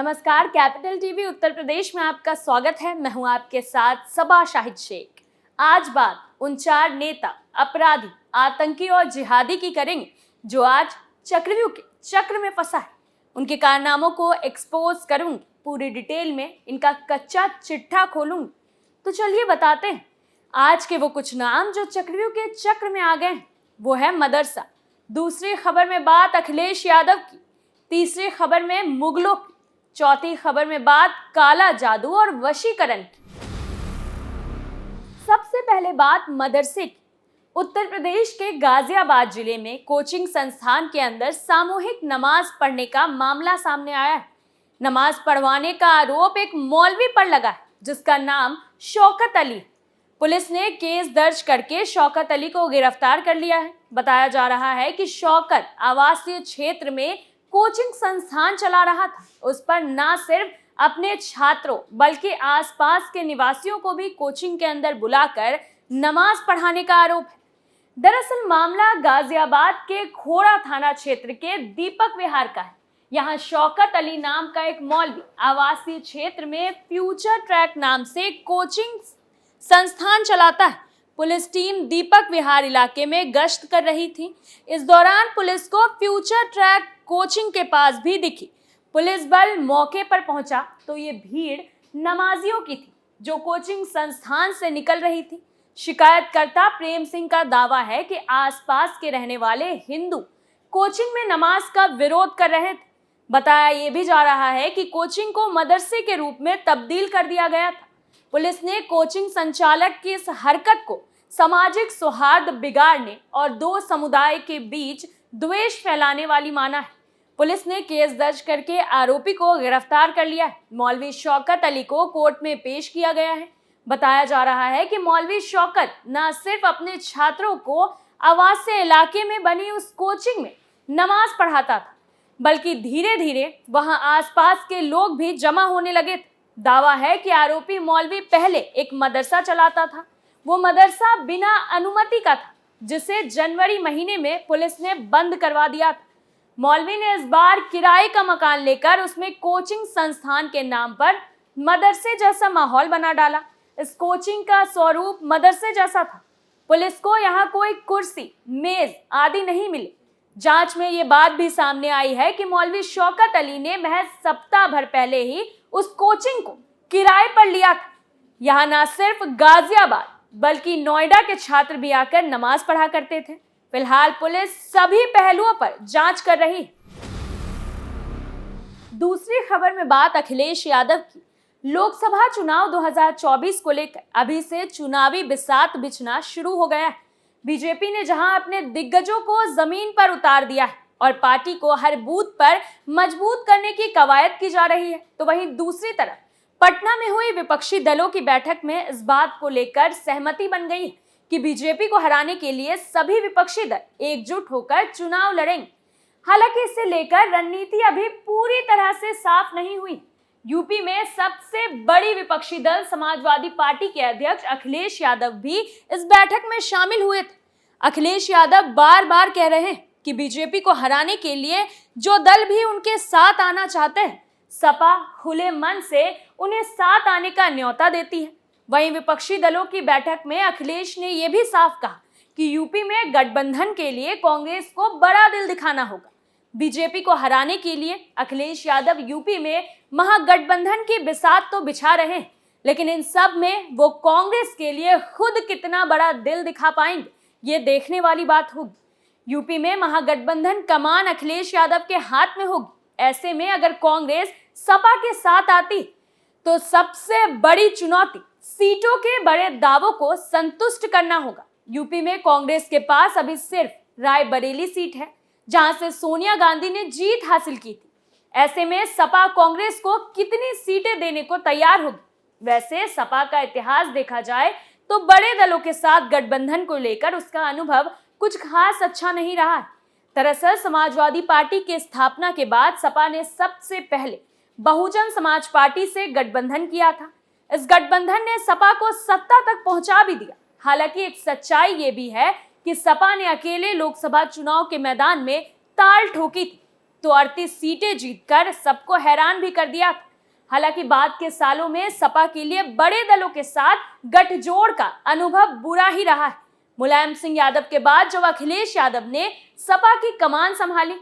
नमस्कार, capital TV Uttar Pradesh में आपका स्वागत है। मैं हूं आपके साथ सबा शाहिद शेख। आज बात उन 4 नेता, अपराधी, आतंकी और जिहादी की करेंगे जो आज चक्रव्यूह के चक्र में फंसा है। उनके कारनामों को एक्सपोज करूंगी, पूरी डिटेल में इनका कच्चा चिट्ठा खोलूंगी। तो चलिए बताते हैं आज के वो कुछ नाम जो चक्रव्यूह के चक्र में आ गए हैं। वो है मदरसा। दूसरी खबर में बात अखिलेश यादव की। तीसरी खबर में मुगलों की। चौथी खबर में बात काला जादू और वशीकरण की। सबसे पहले बात मदरसे की। उत्तर प्रदेश के गाजियाबाद जिले में कोचिंग संस्थान के अंदर सामूहिक नमाज पढ़ने का मामला सामने आया है। नमाज पढ़वाने का आरोप एक मौलवी पर लगा है जिसका नाम शौकत अली है। पुलिस ने केस दर्ज करके शौकत अली को गिरफ्तार कर लिया है। बताया जा रहा है कि शौकत आवासीय क्षेत्र में कोचिंग संस्थान चला रहा था। उस पर न सिर्फ अपने छात्रों बल्कि आसपास के निवासियों को भी कोचिंग के अंदर बुलाकर नमाज पढ़ाने का आरोप है। दरअसल मामला गाजियाबाद के खोड़ा थाना क्षेत्र के दीपक विहार का है। यहाँ शौकत अली नाम का एक मौलवी आवासीय क्षेत्र में फ्यूचर ट्रैक नाम से कोचिंग संस्थान चलाता है। पुलिस टीम दीपक विहार इलाके में गश्त कर रही थी। इस दौरान पुलिस को फ्यूचर ट्रैक कोचिंग के पास भी दिखी। पुलिस बल मौके पर पहुंचा तो ये भीड़ नमाजियों की थी जो कोचिंग संस्थान से निकल रही थी। शिकायतकर्ता प्रेम सिंह का दावा है कि आसपास के रहने वाले हिंदू कोचिंग में नमाज का विरोध कर रहे थे। बताया ये भी जा रहा है कि कोचिंग को मदरसे के रूप में तब्दील कर दिया गया था। पुलिस ने कोचिंग संचालक की इस हरकत को सामाजिक सौहार्द बिगाड़ने और 2 समुदाय के बीच द्वेष फैलाने वाली माना है। पुलिस ने केस दर्ज करके आरोपी को गिरफ्तार कर लिया है। मौलवी शौकत अली को कोर्ट में पेश किया गया है। बताया जा रहा है कि मौलवी शौकत न सिर्फ अपने छात्रों को आवासीय इलाके में बनी उस कोचिंग में नमाज पढ़ाता था, बल्कि धीरे धीरे वहां आसपास के लोग भी जमा होने लगे थे। दावा है कि आरोपी मौलवी पहले एक मदरसा चलाता था। वो मदरसा बिना अनुमति का था जिसे जनवरी महीने में पुलिस ने बंद करवा दिया था। मौलवी ने इस बार किराए का मकान लेकर उसमें कोचिंग संस्थान के नाम पर मदरसे जैसा माहौल बना डाला। इस कोचिंग का स्वरूप मदरसे जैसा था। पुलिस को यहाँ कोई कुर्सी, मेज आदि नहीं मिली। जांच में ये बात भी सामने आई है कि मौलवी शौकत अली ने महज सप्ताह भर पहले ही उस कोचिंग को किराए पर लिया था। यहाँ न सिर्फ गाजियाबाद बल्कि नोएडा के छात्र भी आकर नमाज पढ़ा करते थे। फिलहाल पुलिस सभी पहलुओं पर जांच कर रही है। दूसरी खबर में बात अखिलेश यादव की। लोकसभा चुनाव 2024 को लेकर अभी से चुनावी बिसात बिछना शुरू हो गया है। बीजेपी ने जहां अपने दिग्गजों को जमीन पर उतार दिया है और पार्टी को हर बूथ पर मजबूत करने की कवायद की जा रही है, तो वहीं दूसरी तरफ पटना में हुई विपक्षी दलों की बैठक में इस बात को लेकर सहमति बन गई है कि बीजेपी को हराने के लिए सभी विपक्षी दल एकजुट होकर चुनाव लड़ेंगे। हालांकि इसे लेकर रणनीति अभी पूरी तरह से साफ नहीं हुई। यूपी में सबसे बड़ी विपक्षी दल समाजवादी पार्टी के अध्यक्ष अखिलेश यादव भी इस बैठक में शामिल हुए थे। अखिलेश यादव बार बार कह रहे हैं कि बीजेपी को हराने के लिए जो दल भी उनके साथ आना चाहते हैं, सपा खुले मन से उन्हें साथ आने का न्योता देती है। वहीं विपक्षी दलों की बैठक में अखिलेश ने यह भी साफ कहा कि यूपी में गठबंधन के लिए कांग्रेस को बड़ा दिल दिखाना होगा। बीजेपी को हराने के लिए अखिलेश यादव यूपी में महागठबंधन की बिसात तो बिछा रहे हैं, लेकिन इन सब में वो कांग्रेस के लिए खुद कितना बड़ा दिल दिखा पाएंगे, ये देखने वाली बात होगी। यूपी में महागठबंधन कमान अखिलेश यादव के हाथ में होगी। ऐसे में अगर कांग्रेस सपा के साथ आती तो सबसे बड़ी चुनौती सीटों के बड़े दावों को संतुष्ट करना होगा। यूपी में कांग्रेस के पास अभी सिर्फ रायबरेली सीट है जहां से सोनिया गांधी ने जीत हासिल की थी। ऐसे में सपा कांग्रेस को कितनी सीटें देने को तैयार होगी। वैसे सपा का इतिहास देखा जाए तो बड़े दलों के साथ गठबंधन को लेकर उसका अनुभव कुछ खास अच्छा नहीं रहा है। दरअसल समाजवादी पार्टी की स्थापना के बाद सपा ने सबसे पहले बहुजन समाज पार्टी से गठबंधन किया था। इस गठबंधन ने सपा को सत्ता तक पहुंचा भी दिया। हालांकि एक सच्चाई ये भी है कि सपा ने अकेले लोकसभा चुनाव के मैदान में ताल ठोकी थी। तो 38 सीटें जीतकर सबको हैरान भी कर दिया। हालांकि बाद के सालों में सपा के लिए बड़े दलों के साथ गठजोड़ का अनुभव बुरा ही रहा है। मुलायम सिंह यादव के बाद जब अखिलेश यादव ने सपा की कमान संभाली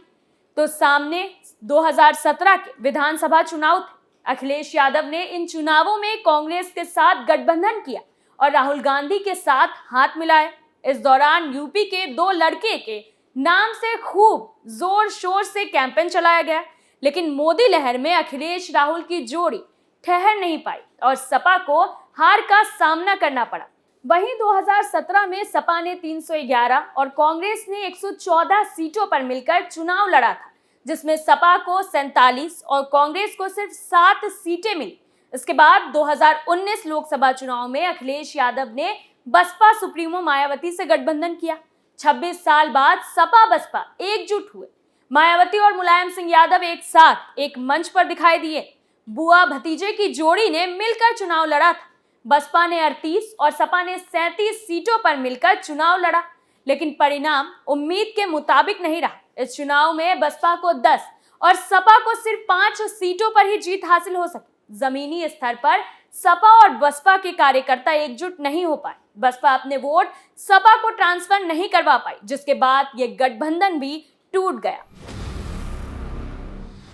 तो सामने 2017 के विधानसभा चुनाव थे। अखिलेश यादव ने इन चुनावों में कांग्रेस के साथ गठबंधन किया और राहुल गांधी के साथ हाथ मिलाए। इस दौरान यूपी के 2 लड़के के नाम से खूब जोर शोर से कैंपेन चलाया गया, लेकिन मोदी लहर में अखिलेश राहुल की जोड़ी ठहर नहीं पाई और सपा को हार का सामना करना पड़ा। वहीं 2017 में सपा ने 311 और कांग्रेस ने 114 सीटों पर मिलकर चुनाव लड़ा था, जिसमें सपा को 47 और कांग्रेस को सिर्फ 7 सीटें मिली। इसके बाद 2019 लोकसभा चुनाव में अखिलेश यादव ने बसपा सुप्रीमो मायावती से गठबंधन किया। 26 साल बाद सपा बसपा एकजुट हुए। मायावती और मुलायम सिंह यादव एक साथ एक मंच पर दिखाई दिए। बुआ भतीजे की जोड़ी ने मिलकर चुनाव लड़ा था। बसपा ने 38 और सपा ने 37 सीटों पर मिलकर चुनाव लड़ा, लेकिन परिणाम उम्मीद के मुताबिक नहीं रहा। इस चुनाव में बसपा को 10 और सपा को सिर्फ 5 सीटों पर ही जीत हासिल हो सकी। जमीनी स्तर पर सपा और बसपा के कार्यकर्ता एकजुट नहीं हो पाए। बसपा अपने वोट सपा को ट्रांसफर नहीं करवा पाई, जिसके बाद यह गठबंधन भी टूट गया।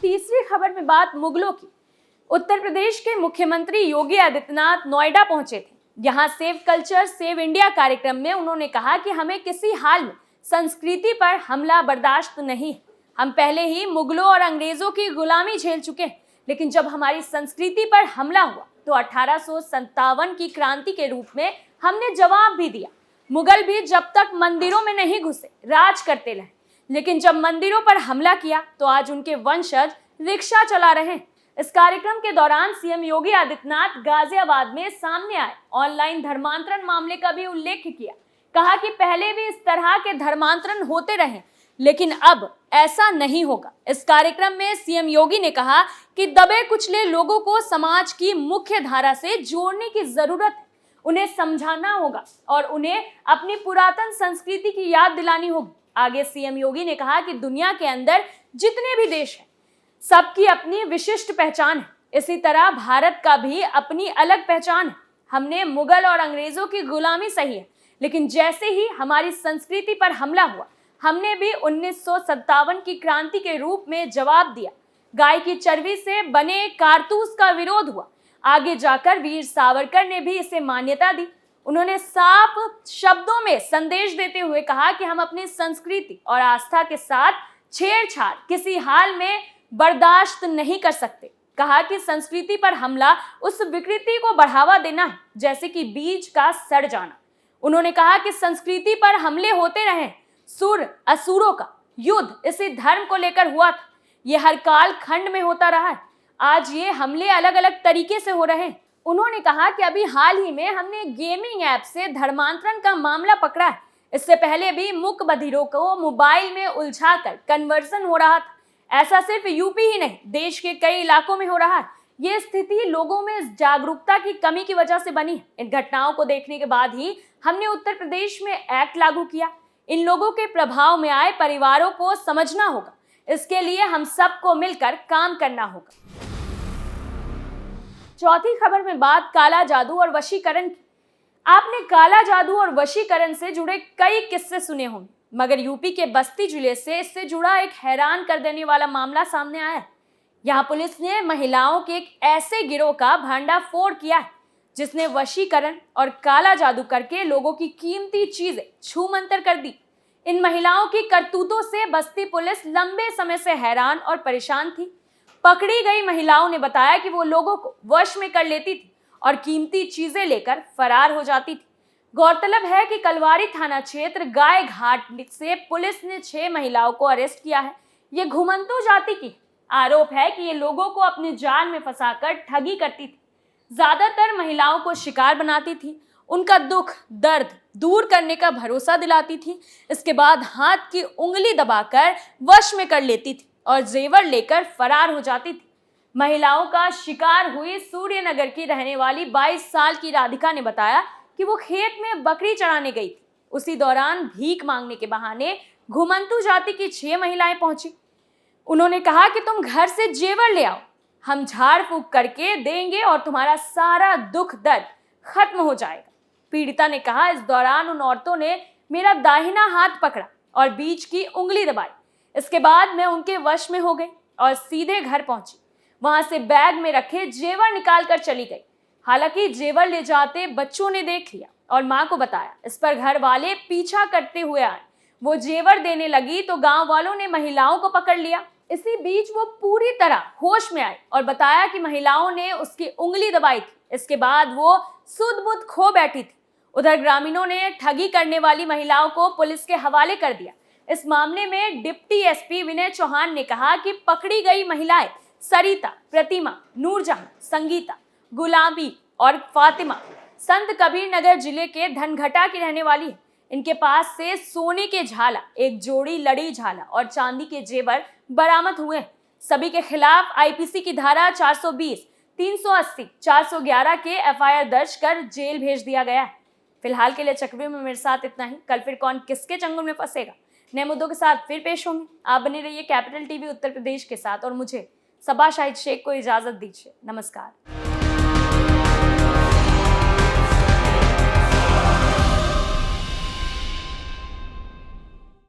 तीसरी खबर में बात मुगलों की। उत्तर प्रदेश के मुख्यमंत्री योगी आदित्यनाथ नोएडा पहुंचे थे। यहाँ सेव कल्चर सेव इंडिया कार्यक्रम में उन्होंने कहा कि हमें किसी हाल में संस्कृति पर हमला बर्दाश्त नहीं है। हम पहले ही मुगलों और अंग्रेजों की गुलामी झेल चुके हैं, लेकिन जब हमारी संस्कृति पर हमला हुआ तो 1857 की क्रांति के रूप में हमने जवाब भी दिया। मुगल भी जब तक मंदिरों में नहीं घुसे राज करते रहे, लेकिन जब मंदिरों पर हमला किया तो आज उनके वंशज रिक्शा चला रहे हैं। इस कार्यक्रम के दौरान सीएम योगी आदित्यनाथ गाजियाबाद में सामने आए ऑनलाइन धर्मांतरण मामले का भी उल्लेख किया। कहा कि पहले भी इस तरह के धर्मांतरण होते रहे, लेकिन अब ऐसा नहीं होगा। इस कार्यक्रम में सीएम योगी ने कहा कि दबे कुचले लोगों को समाज की मुख्य धारा से जोड़ने की जरूरत है। उन्हें समझाना होगा और उन्हें अपनी पुरातन संस्कृति की याद दिलानी होगी। आगे सीएम योगी ने कहा कि दुनिया के अंदर जितने भी देश हैं, सबकी अपनी विशिष्ट पहचान है। इसी तरह भारत का भी अपनी अलग पहचान है। हमने मुगल और अंग्रेजों की गुलामी सही है, लेकिन जैसे ही हमारी संस्कृति पर हमला हुआ, हमने भी 1957 की क्रांति के रूप में जवाब दिया। गाय की चर्बी से बने कारतूस का विरोध हुआ। आगे जाकर वीर सावरकर ने भी इसे मान्यता दी। उन्होंने साफ शब्दों में संदेश देते हुए कहा कि हम अपनी संस्कृति और आस्था के साथ छेड़छाड़ किसी हाल में बर्दाश्त नहीं कर सकते। कहा कि संस्कृति पर हमला उस विकृति को बढ़ावा देना है जैसे कि बीज का सड़ जाना। उन्होंने कहा कि संस्कृति पर हमले होते रहे, सुर असुरों का युद्ध इसी धर्म को लेकर हुआ था। ये हर काल खंड में होता रहा है। आज ये हमले अलग अलग तरीके से हो रहे हैं। उन्होंने कहा कि अभी हाल ही में हमने गेमिंग ऐप से धर्मांतरण का मामला पकड़ा है। इससे पहले भी मूक बधिरों को मोबाइल में उलझाकर कन्वर्सन हो रहा था। ऐसा सिर्फ यूपी ही नहीं, देश के कई इलाकों में हो रहा है। ये स्थिति लोगों में जागरूकता की कमी की वजह से बनी है। इन घटनाओं को देखने के बाद ही हमने उत्तर प्रदेश में एक्ट लागू किया। इन लोगों के प्रभाव में आए परिवारों को समझना होगा। इसके लिए हम सबको मिलकर काम करना होगा। चौथी खबर में बात काला जादू और वशीकरण की। आपने काला जादू और वशीकरण से जुड़े कई किस्से सुने होंगे, मगर यूपी के बस्ती जिले से इससे जुड़ा एक हैरान कर देने वाला मामला सामने आया है। यहाँ पुलिस ने महिलाओं के एक ऐसे गिरोह का भंडाफोड़ किया है जिसने वशीकरण और काला जादू करके लोगों की कीमती चीजें छूमंतर कर दी। इन महिलाओं की करतूतों से बस्ती पुलिस लंबे समय से हैरान और परेशान थी। पकड़ी गई महिलाओं ने बताया कि वो लोगों को वश में कर लेती थी और कीमती चीजें लेकर फरार हो जाती थी। गौरतलब है कि कलवारी थाना क्षेत्र गाय घाट से पुलिस ने 6 महिलाओं को अरेस्ट किया है। ये घुमंतू जाति की आरोप है कि ये लोगों को अपने जाल में फंसाकर ठगी करती थी। ज्यादातर महिलाओं को शिकार बनाती थी, उनका दुख दर्द दूर करने का भरोसा दिलाती थी। इसके बाद हाथ की उंगली दबाकर वश में कर लेती थी और जेवर लेकर फरार हो जाती थी। महिलाओं का शिकार हुई सूर्यनगर की रहने वाली 22 साल की राधिका ने बताया कि वो खेत में बकरी चराने गई थी। उसी दौरान भीख मांगने के बहाने घुमंतू जाति की 6 महिलाएं पहुंची। उन्होंने कहा कि तुम घर से जेवर ले आओ, हम झाड़ फूक करके देंगे और तुम्हारा सारा दुख दर्द खत्म हो जाएगा। पीड़िता ने कहा, इस दौरान उन औरतों ने मेरा दाहिना हाथ पकड़ा और बीच की उंगली दबाई। इसके बाद मैं उनके वश में हो गई और सीधे घर पहुंची। वहां से बैग में रखे जेवर निकाल कर चली गई। हालांकि जेवर ले जाते बच्चों ने देख लिया और मां को बताया। इस पर घर वाले पीछा करते हुए आए। वो जेवर देने लगी तो गांव वालों ने महिलाओं को पकड़ लिया। इसी बीच वो पूरी तरह होश में आई और बताया कि महिलाओं ने उसकी उंगली दबाई थी। इसके बाद वो सुध-बुध खो बैठी थी। उधर ग्रामीणों ने ठगी करने वाली महिलाओं को पुलिस के हवाले कर दिया। इस मामले में डिप्टी एसपी विनय चौहान ने कहा कि पकड़ी गई महिलाएं सरिता, प्रतिमा, नूरजहां, संगीता, गुलाबी और फातिमा संत कबीर नगर जिले के धनघटा की रहने वाली है। इनके पास से सोने के झाला, एक जोड़ी लड़ी झाला और चांदी के जेवर बरामद हुए हैं। सभी के खिलाफ आईपीसी की धारा 420, 380, 411 के एफआईआर दर्ज कर जेल भेज दिया गया है। फिलहाल के लिए चक्रव्यूह में मेरे साथ इतना ही। कल फिर कौन किसके चंगुल में फंसेगा, नए मुद्दों के साथ फिर पेश होंगे। आप बने रहिए कैपिटल टीवी उत्तर प्रदेश के साथ और मुझे सबा शाहिद शेख को इजाजत दीजिए। नमस्कार।